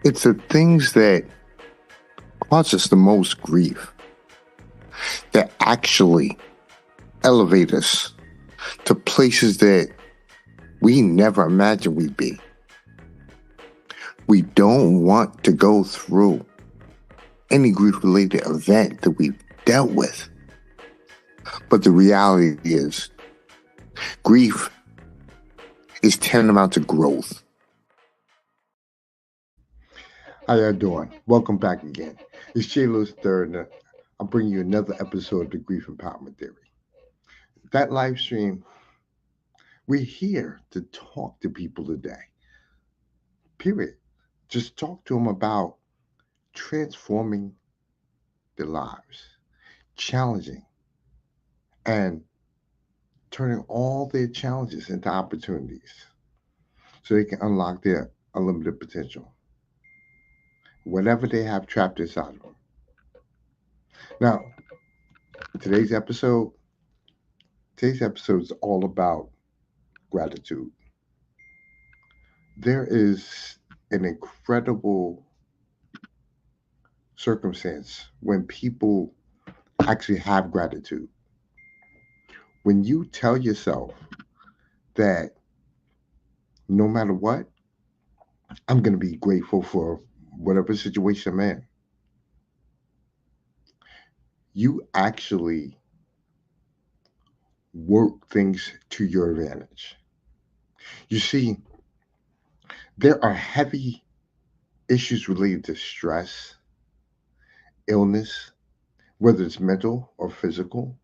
It's the things that cause us the most grief that actually elevate us to places that we never imagined we'd be. We don't want to go through any grief related event that we've dealt with. But the reality is, grief is tantamount to growth. How y'all doing? Welcome back again. It's Jay Lewis III, and I'm bringing you another episode of the Grief Empowerment Theory. That live stream, we're here to talk to people today. Period. Just talk to them about transforming their lives, challenging, and turning all their challenges into opportunities so they can unlock their unlimited potential, whatever they have trapped inside of them. Now, today's episode, today's episode is all about gratitude. There is an incredible circumstance when people actually have gratitude. When you tell yourself that no matter what, I'm going to be grateful for whatever situation I'm in, you actually work things to your advantage. You see, there are heavy issues related to stress, illness, whether it's mental or physical,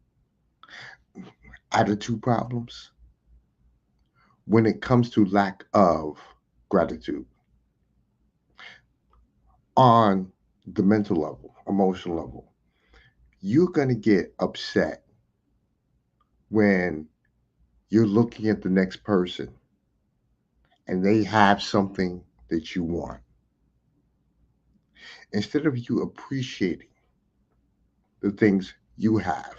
attitude problems, when it comes to lack of gratitude on the mental level, emotional level. You're going to get upset when you're looking at the next person and they have something that you want. Instead of you appreciating the things you have,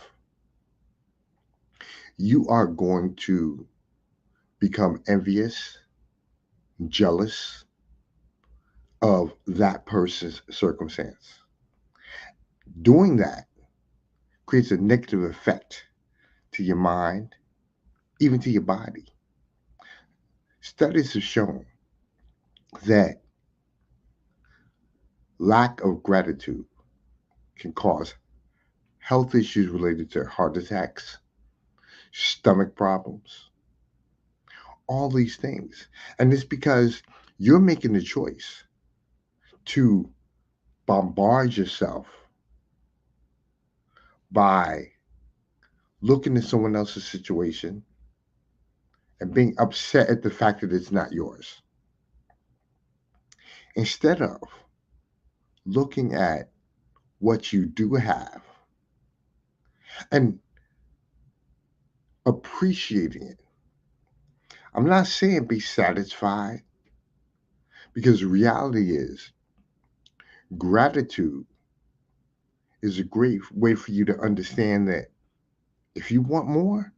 you are going to become envious, jealous of that person's circumstance. Doing that creates a negative effect to your mind, even to your body. Studies have shown that lack of gratitude can cause health issues related to heart attacks, stomach problems, all these things. And it's because you're making the choice to bombard yourself by looking at someone else's situation and being upset at the fact that it's not yours. Instead of looking at what you do have and appreciating it. I'm not saying be satisfied, because the reality is gratitude is a great way for you to understand that if you want more,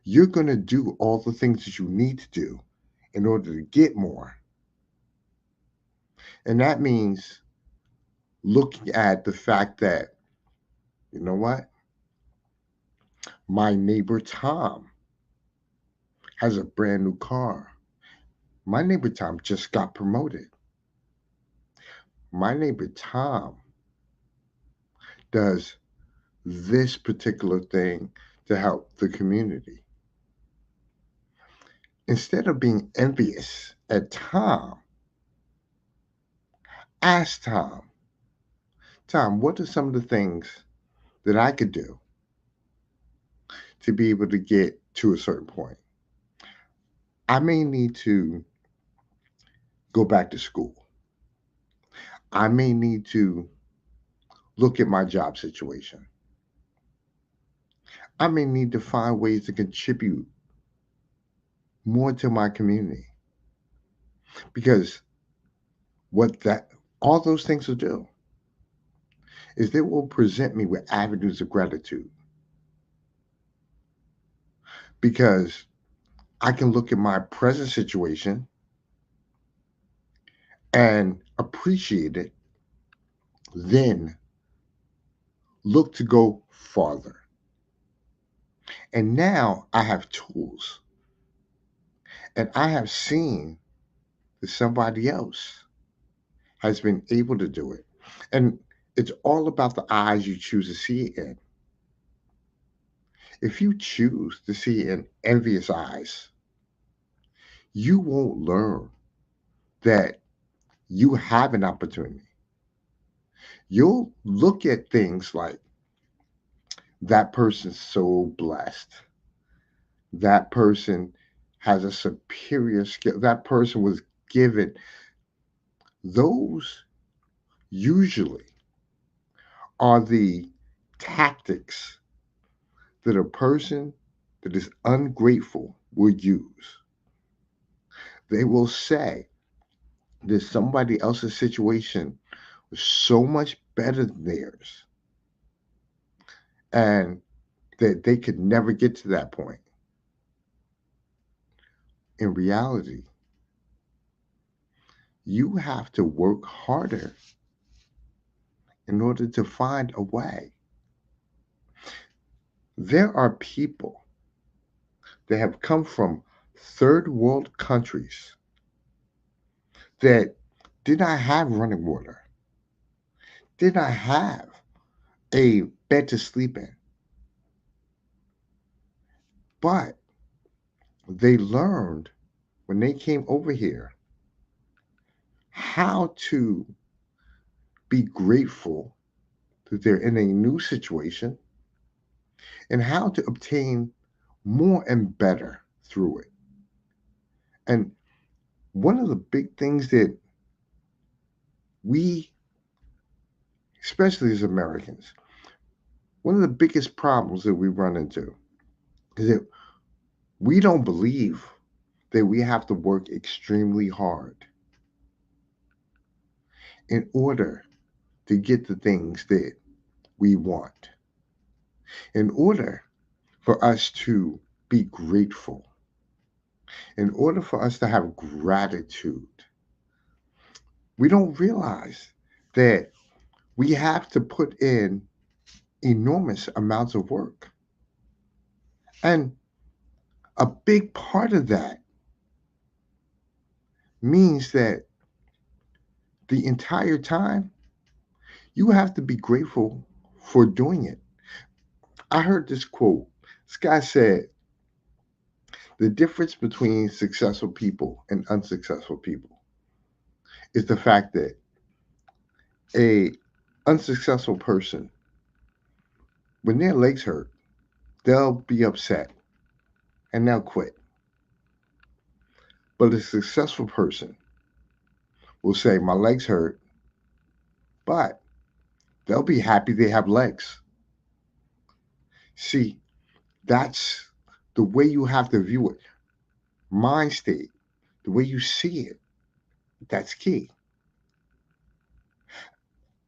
you're going to do all the things that you need to do in order to get more. And that means looking at the fact that, you know what? My neighbor Tom has a brand new car. My neighbor Tom just got promoted. My neighbor Tom does this particular thing to help the community. Instead of being envious at Tom, ask Tom, what are some of the things that I could do to be able to get to a certain point? I may need to go back to school. I may need to look at my job situation. I may need to find ways to contribute more to my community, because what that all those things will do is they will present me with avenues of gratitude, because I can look at my present situation and appreciate it, then look to go farther. And now I have tools and I have seen that somebody else has been able to do it. And it's all about the eyes you choose to see it in. If you choose to see it in envious eyes, you won't learn that you have an opportunity. You'll look at things like that person's so blessed. That person has a superior skill. That person was given. Those usually are the tactics that a person that is ungrateful will use. They will say that somebody else's situation was so much better than theirs and that they could never get to that point. In reality, you have to work harder in order to find a way. There are people that have come from third world countries that did not have running water, did not have a bed to sleep in, but they learned when they came over here how to be grateful that they're in a new situation and how to obtain more and better through it. And one of the big things that we, especially as Americans, one of the biggest problems that we run into is that we don't believe that we have to work extremely hard in order to get the things that we want, in order for us to be grateful, in order for us to have gratitude. We don't realize that we have to put in enormous amounts of work. And a big part of that means that the entire time you have to be grateful for doing it. I heard this quote. This guy said, the difference between successful people and unsuccessful people is the fact that a unsuccessful person, when their legs hurt, they'll be upset and they'll quit. But a successful person will say, my legs hurt, but they'll be happy they have legs. See, that's the way you have to view it. Mind state, the way you see it, that's key.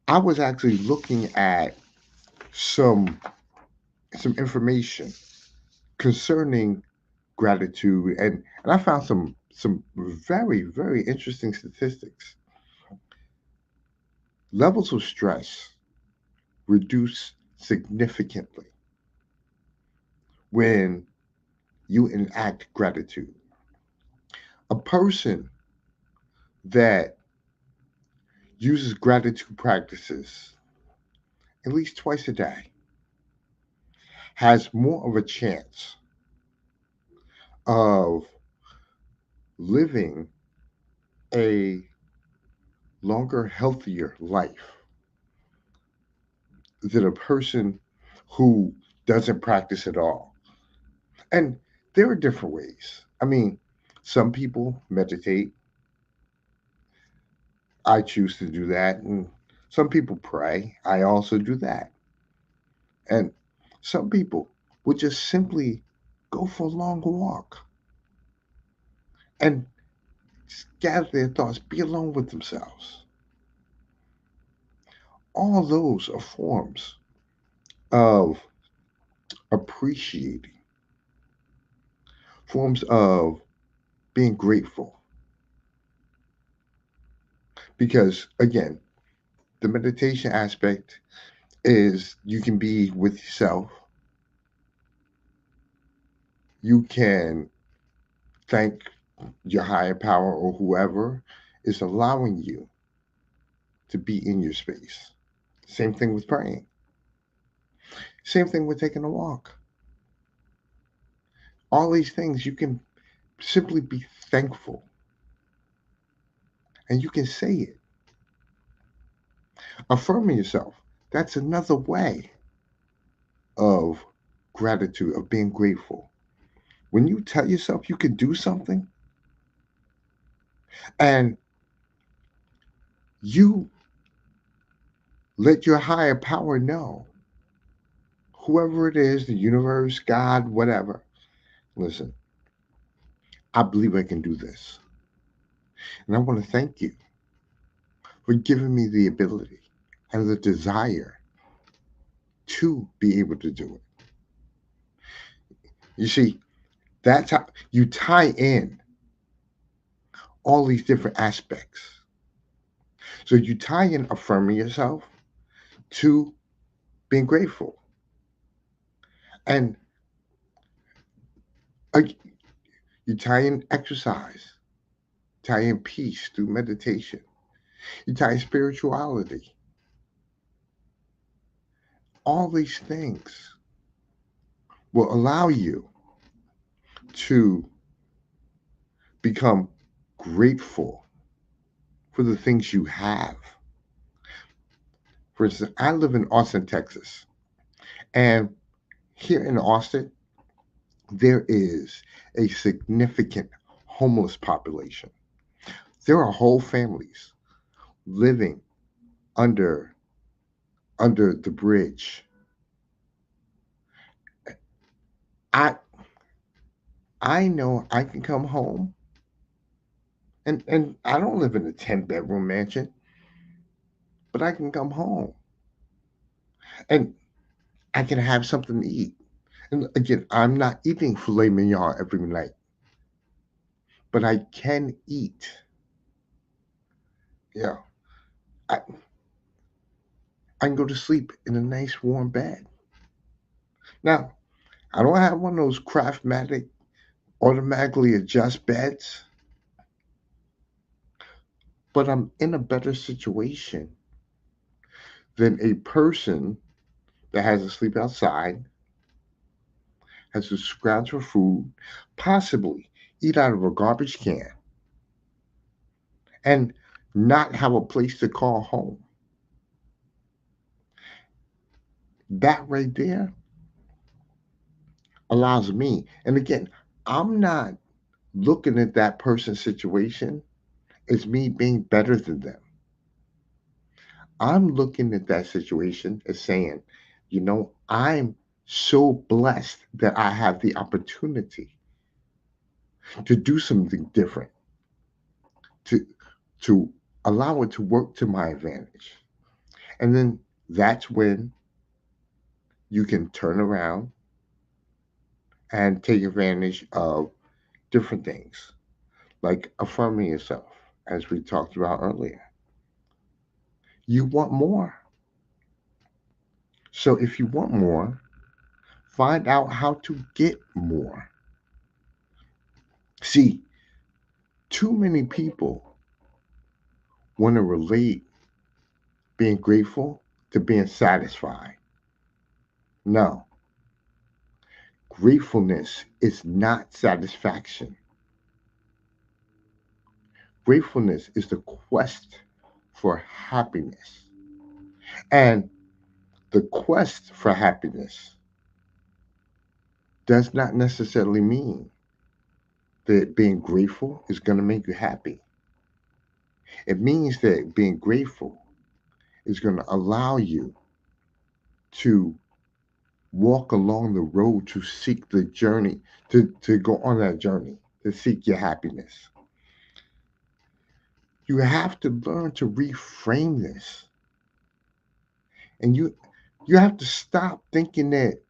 I was actually looking at some some information concerning gratitude and I found some very interesting statistics. Levels of stress reduce significantly when you enact gratitude. A person that uses gratitude practices at least twice a day has more of a chance of living a longer, healthier life than a person who doesn't practice at all. And there are different ways. I mean, some people meditate. I choose to do that. And some people pray. I also do that. And some people would just simply go for a long walk and just gather their thoughts, be alone with themselves. All those are forms of appreciating, forms of being grateful. Because again, the meditation aspect is you can be with yourself. You can thank your higher power or whoever is allowing you to be in your space. Same thing with praying. Same thing with taking a walk. All these things you can simply be thankful and you can say it. Affirming yourself. That's another way of gratitude, of being grateful. When you tell yourself you can do something and you let your higher power know, whoever it is, the universe, God, whatever, listen, I believe I can do this. And I want to thank you for giving me the ability and the desire to be able to do it. You see, that's how you tie in all these different aspects. So you tie in affirming yourself to being grateful. And uh, you tie in exercise, tie in peace through meditation, you tie in spirituality. All these things will allow you to become grateful for the things you have. For instance, I live in Austin, Texas. And here in Austin, there is a significant homeless population. There are whole families living under under the bridge. I I know I can come home and I don't live in a 10-bedroom mansion, but I can come home and I can have something to eat. And again, I'm not eating filet mignon every night, but I can eat. Yeah. I, I can go to sleep in a nice warm bed. Now, I don't have one of those Craftmatic automatically adjust beds, but I'm in a better situation than a person that has to sleep outside, has to scrounge for food, possibly eat out of a garbage can, and not have a place to call home. That right there allows me, and again, I'm not looking at that person's situation as me being better than them. I'm looking at that situation as saying, I'm so blessed that I have the opportunity to do something different, to to allow it to work to my advantage. And then that's when you can turn around and take advantage of different things, like affirming yourself, as we talked about earlier. You want more. So if you want more, find out how to get more. See, too many people want to relate being grateful to being satisfied. No, gratefulness is not satisfaction. Gratefulness is the quest for happiness. And the quest for happiness does not necessarily mean that being grateful is going to make you happy. It means that being grateful is going to allow you to walk along the road to seek the journey, to go on that journey, to seek your happiness. You have to learn to reframe this. And you have to stop thinking that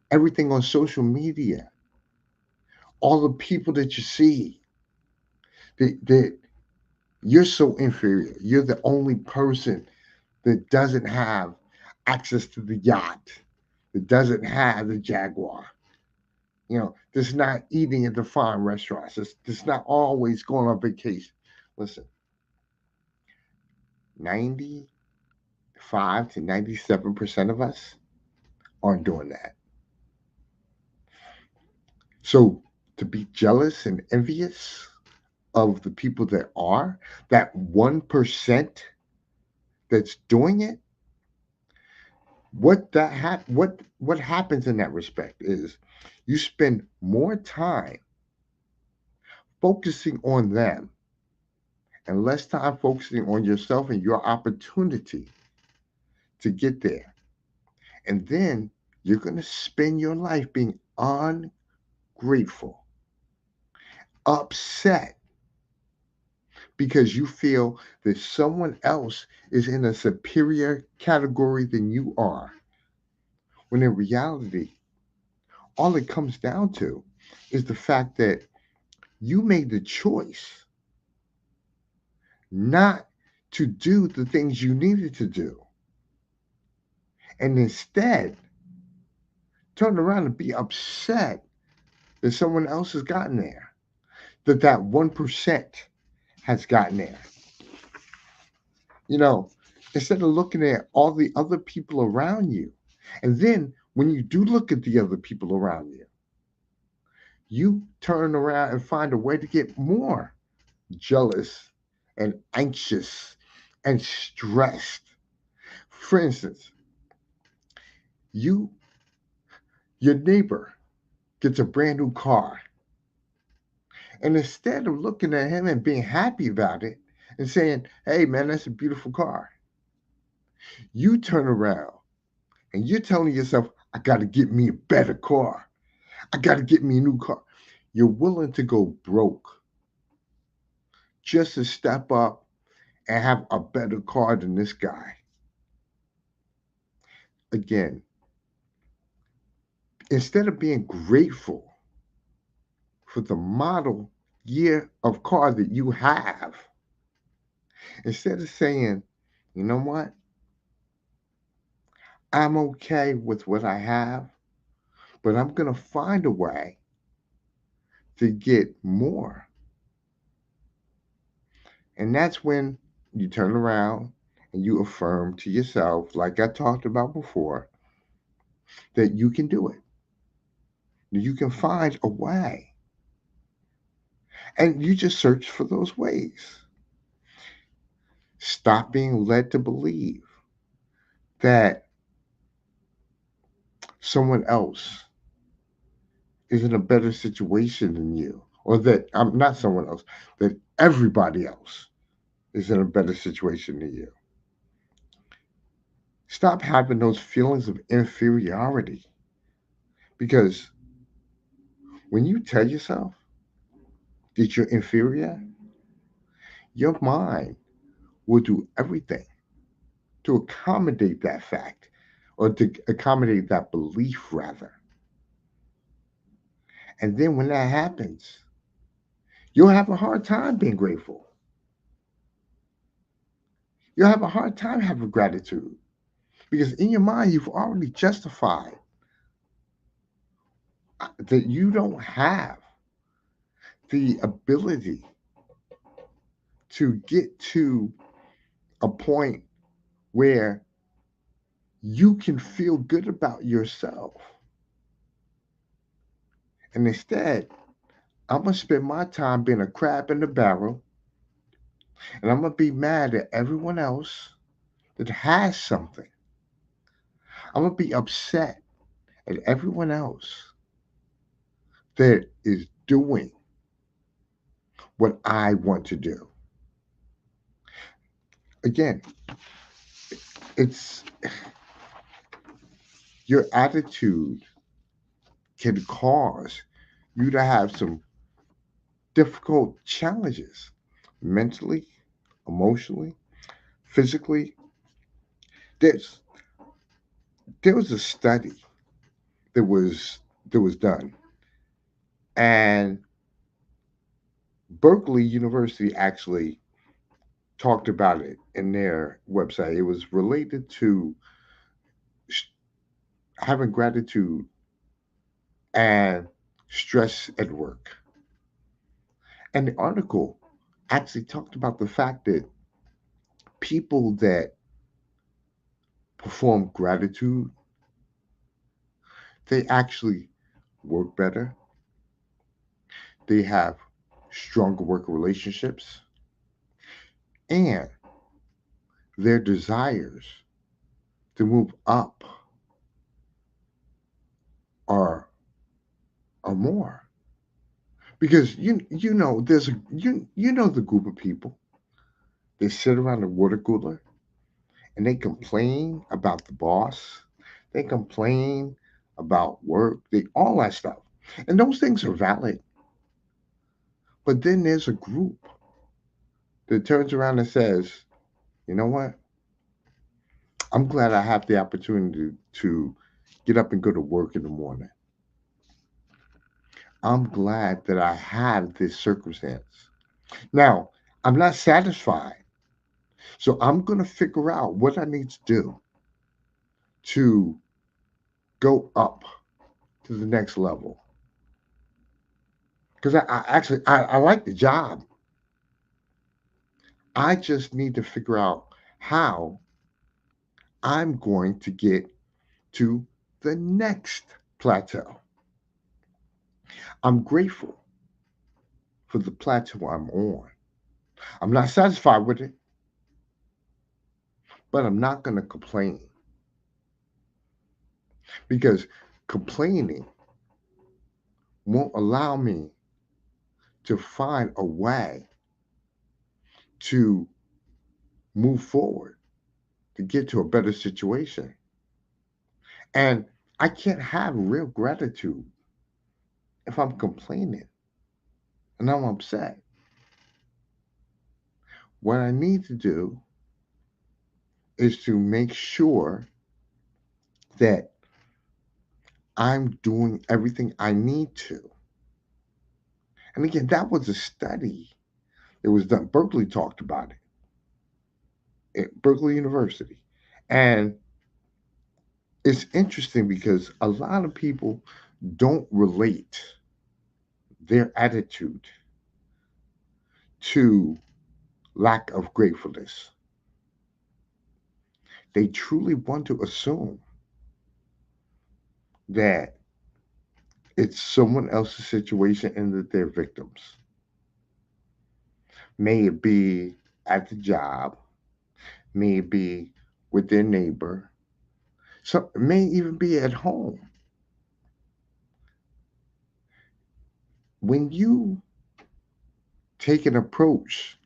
everything on social media, all the people that you see, that You're so inferior. You're the only person that doesn't have access to the yacht, that doesn't have the Jaguar. That's not eating at the fine restaurants. That's not always going on vacation. Listen, 95 to 97% of us aren't doing that. So to be jealous and envious of the people that are, that 1% that's doing it, what happens in that respect is you spend more time focusing on them and less time focusing on yourself and your opportunity to get there. And then you're going to spend your life being ungrateful, upset because you feel that someone else is in a superior category than you are. When in reality, all it comes down to is the fact that you made the choice not to do the things you needed to do, and instead turn around and be upset that someone else has gotten there, that 1% has gotten there. You know, instead of looking at all the other people around you, and then when you do look at the other people around you, you turn around and find a way to get more jealous and anxious and stressed. For instance, you your neighbor gets a brand new car, and instead of looking at him and being happy about it and saying, "Hey man, that's a beautiful car," you turn around and you're telling yourself, "I got to get me a better car. I got to get me a new car." You're willing to go broke just to step up and have a better car than this guy. Again, instead of being grateful for the model year of car that you have, instead of saying, "You know what? I'm okay with what I have, but I'm going to find a way to get more." And that's when you turn around and you affirm to yourself, like I talked about before, that you can do it. You can find a way. And you just search for those ways. Stop being led to believe that someone else is in a better situation than you, or that I'm not someone else, that everybody else is in a better situation than you. Stop having those feelings of inferiority because when you tell yourself that you're inferior, your mind will do everything to accommodate that fact or to accommodate that belief, rather. And then when that happens, you'll have a hard time being grateful. You'll have a hard time having gratitude because in your mind, you've already justified that you don't have the ability to get to a point where you can feel good about yourself. And instead, I'm going to spend my time being a crab in the barrel, and I'm going to be mad at everyone else that has something. I'm going to be upset at everyone else that is doing what I want to do. Again, it's your attitude can cause you to have some difficult challenges mentally, emotionally, physically. There's there was a study that was done, and Berkeley University actually talked about it in their website. It was related to sh- having gratitude and stress at work. And the article actually talked about the fact that people that perform gratitude, they actually work better, they have stronger work relationships, and their desires to move up are are more. Because you know there's a you know the group of people, they sit around the water cooler and they complain about the boss, they complain about work, they all that stuff. And those things are valid. But then there's a group that turns around and says, you know what? I'm glad I have the opportunity to get up and go to work in the morning. I'm glad that I have this circumstance. Now, I'm not satisfied. So I'm going to figure out what I need to do to go up to the next level. Because I like the job. I just need to figure out how I'm going to get to the next plateau. I'm grateful for the plateau I'm on. I'm not satisfied with it, but I'm not going to complain because complaining won't allow me to find a way to move forward, to get to a better situation. And I can't have real gratitude if I'm complaining and I'm upset. What I need to do is to make sure that I'm doing everything I need to. And again, that was a study. It was done. Berkeley talked about it at Berkeley University. And it's interesting because a lot of people don't relate their attitude to lack of gratefulness. They truly want to assume that it's someone else's situation and that they're victims. May it be at the job, may it be with their neighbor, so it may even be at home. When you take an approach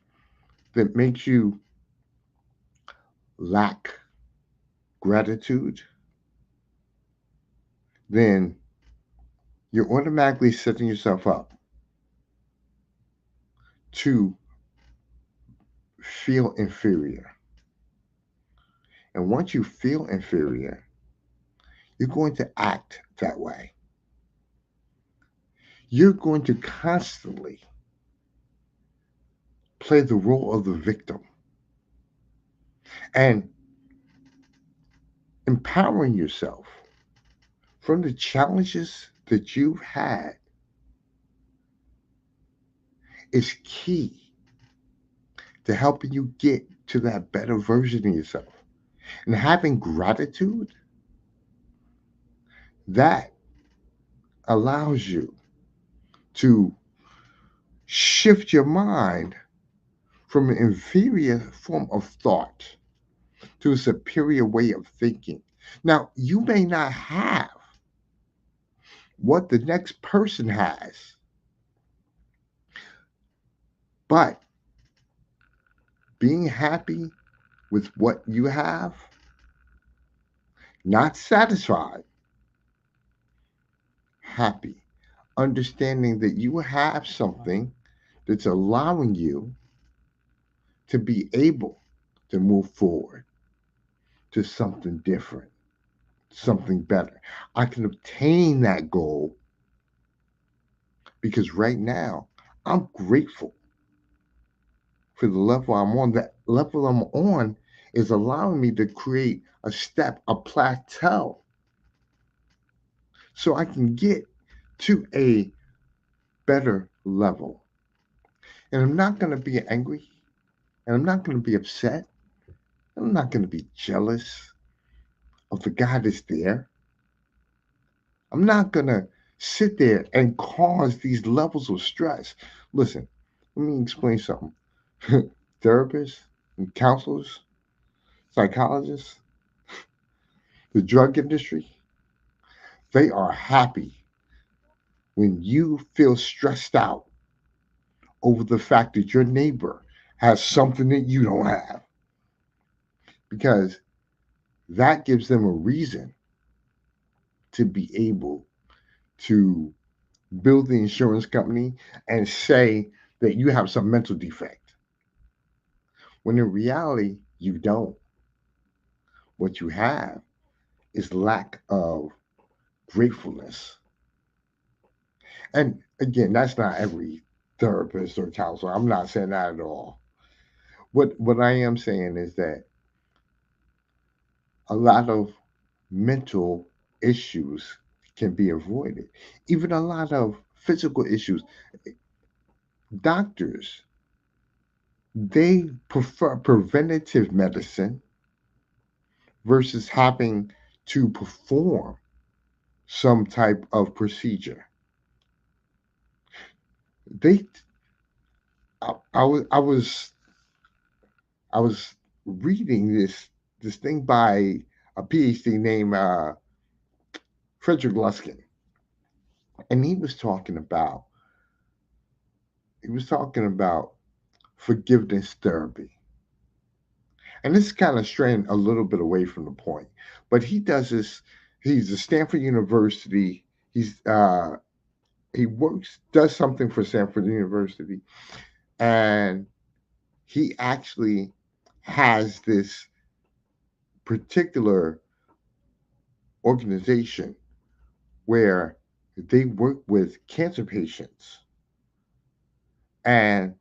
that makes you lack gratitude, then you're automatically setting yourself up to feel inferior. And once you feel inferior, you're going to act that way. You're going to constantly play the role of the victim. And empowering yourself from the challenges that you've had is key to helping you get to that better version of yourself. And having gratitude, that allows you to shift your mind from an inferior form of thought to a superior way of thinking. Now, you may not have what the next person has, but being happy with what you have, not satisfied, happy, understanding that you have something that's allowing you to be able to move forward to something different, something better. I can obtain that goal because right now I'm grateful for the level I'm on. That level I'm on is allowing me to create a step, a plateau, so I can get to a better level. And I'm not going to be angry, and I'm not going to be upset, and I'm not going to be jealous of the guy that's there. I'm not going to sit there and cause these levels of stress. Listen, let me explain something. Therapists and counselors, psychologists, the drug industry, they are happy when you feel stressed out over the fact that your neighbor has something that you don't have, because that gives them a reason to be able to build the insurance company and say that you have some mental defect, when in reality, you don't. What you have is lack of gratefulness. And again, that's not every therapist or counselor. I'm not saying that at all. What I am saying is that a lot of mental issues can be avoided. Even a lot of physical issues. Doctors, they prefer preventative medicine versus having to perform some type of procedure. They, I was reading this thing by a PhD named Frederick Luskin, and he was talking about forgiveness therapy. And this is kind of straying a little bit away from the point, but he does this. He's at Stanford University. He does something for Stanford University, and he actually has this particular organization where they work with cancer patients and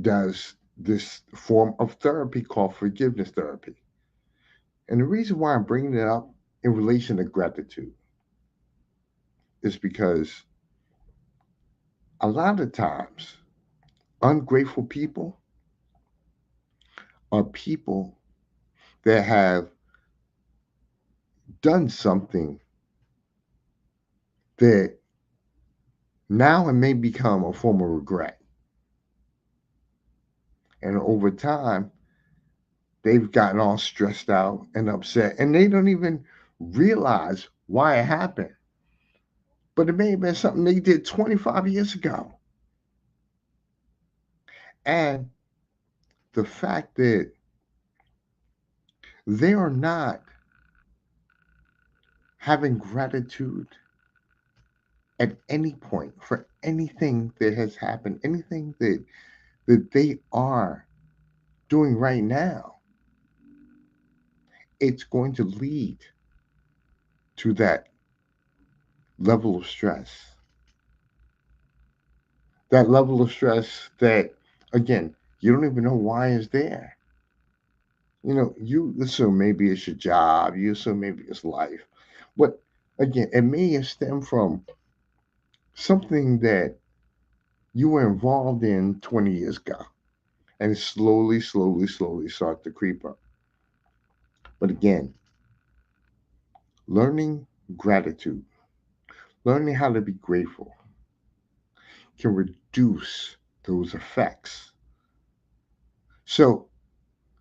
does this form of therapy called forgiveness therapy. And the reason why I'm bringing it up in relation to gratitude is because a lot of times ungrateful people are people that have done something that now it may become a form of regret. And over time, they've gotten all stressed out and upset, and they don't even realize why it happened. But it may have been something they did 25 years ago. And the fact that they are not having gratitude at any point for anything that has happened, anything that they are doing right now, it's going to lead to that level of stress. That level of stress that, again, you don't even know why it's there. You know, you assume maybe it's your job, you assume maybe it's life. But again, it may stem from something that you were involved in 20 years ago, and it slowly start to creep up. But again, learning gratitude, learning how to be grateful can reduce those effects. So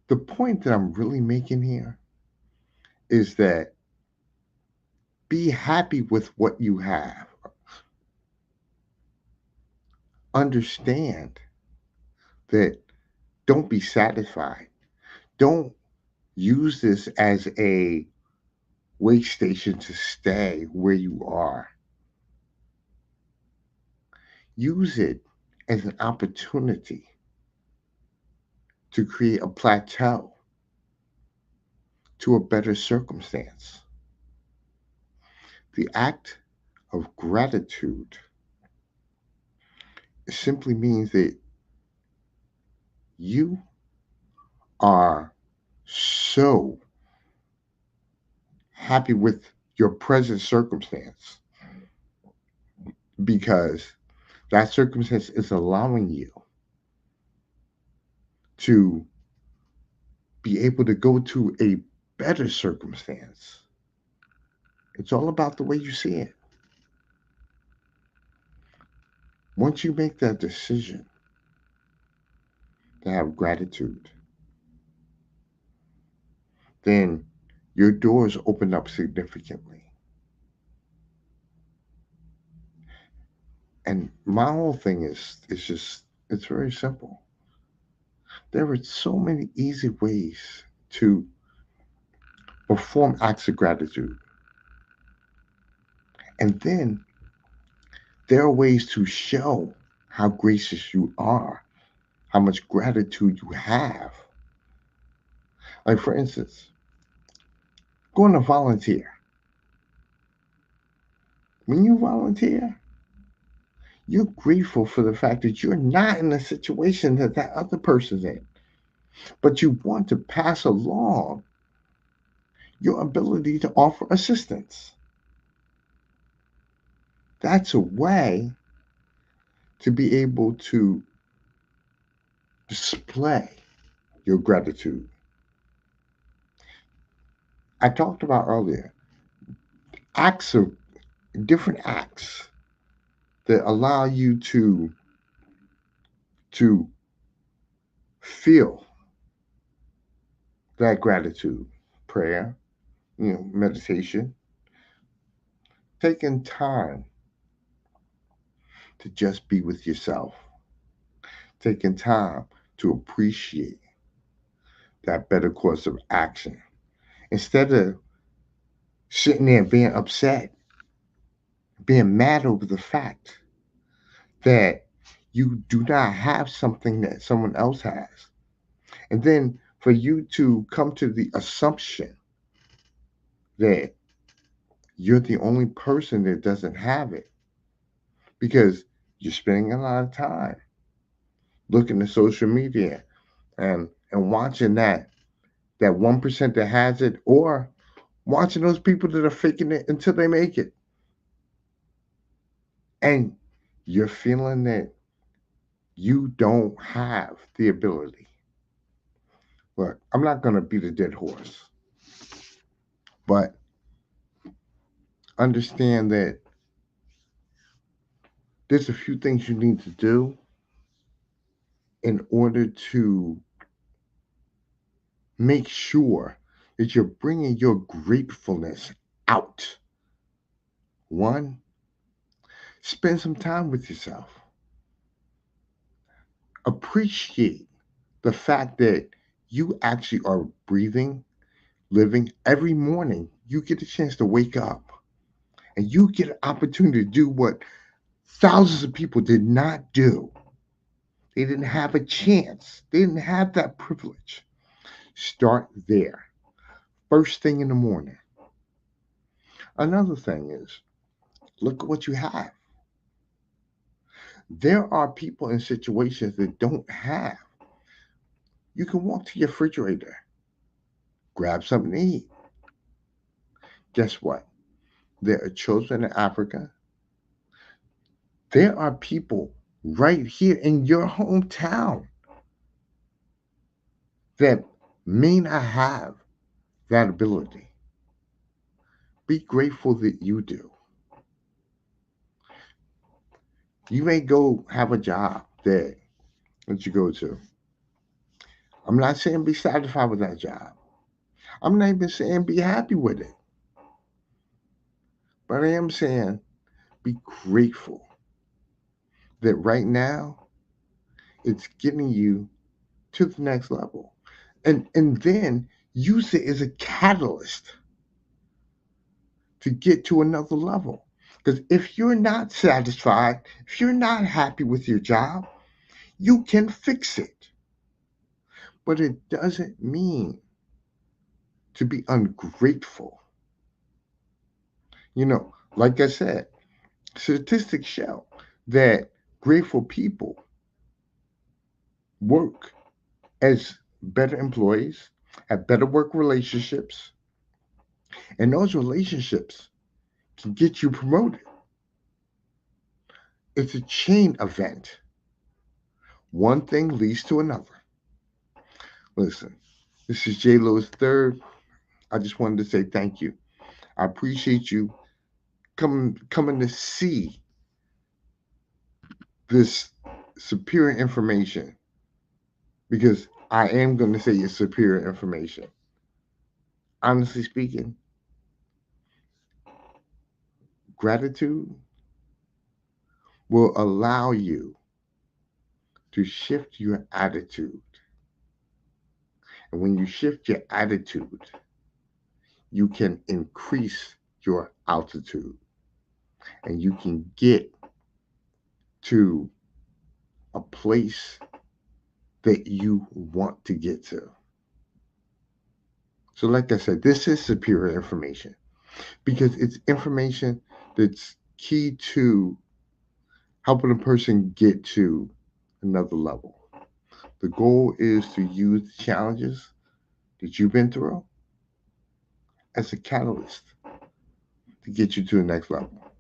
the point that I'm really making here is that be happy with what you have. Understand that don't be satisfied. Don't use this as a way station to stay where you are. Use it as an opportunity to create a plateau to a better circumstance. The act of gratitude simply means that you are so happy with your present circumstance because that circumstance is allowing you to be able to go to a better circumstance. It's all about the way you see it. Once you make that decision to have gratitude, then your doors open up significantly. And my whole thing is it's just it's very simple. There are so many easy ways to perform acts of gratitude. And then there are ways to show how gracious you are, how much gratitude you have. Like, for instance, going to volunteer. When you volunteer, you're grateful for the fact that you're not in the situation that that other person's in, but you want to pass along your ability to offer assistance. That's a way to be able to display your gratitude. I talked about earlier acts of different acts that allow you to feel that gratitude. Prayer, meditation, taking time to just be with yourself, taking time to appreciate that better course of action instead of sitting there being upset, being mad over the fact that you do not have something that someone else has. And then for you to come to the assumption that you're the only person that doesn't have it because you're spending a lot of time looking at social media and watching that 1% that has it, or watching those people that are faking it until they make it. And you're feeling that you don't have the ability. Look, I'm not going to beat a dead horse, but understand that there's a few things you need to do in order to make sure that you're bringing your gratefulness out. One, spend some time with yourself. Appreciate the fact that you actually are breathing, living every morning. You get a chance to wake up and you get an opportunity to do what thousands of people did not do. They didn't have a chance, they didn't have that privilege. Start there. First thing in the morning. Another thing is look at what you have. There are people in situations that don't have. You can walk to your refrigerator, grab something to eat. Guess what? There are children in Africa. There are people right here in your hometown that may not have that ability. Be grateful that you do. You may go have a job that you go to. I'm not saying be satisfied with that job. I'm not even saying be happy with it. But I am saying be grateful that right now it's getting you to the next level. And then use it as a catalyst to get to another level. Because if you're not satisfied, if you're not happy with your job, you can fix it. But it doesn't mean to be ungrateful. Like I said, statistics show that grateful people work as better employees, have better work relationships, and those relationships can get you promoted. It's a chain event. One thing leads to another. Listen, this is J. Lewis III. I just wanted to say thank you. I appreciate you coming to see this superior information, because I am going to say it's superior information. Honestly speaking, gratitude will allow you to shift your attitude. And when you shift your attitude, you can increase your altitude and you can get to a place that you want to get to. So, like I said, this is superior information because it's information that's key to helping a person get to another level. The goal is to use the challenges that you've been through as a catalyst to get you to the next level.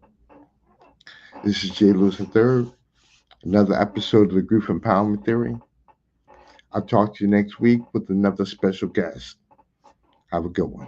This is Jay Lewis III, another episode of the Grief Empowerment Theory. I'll talk to you next week with another special guest. Have a good one.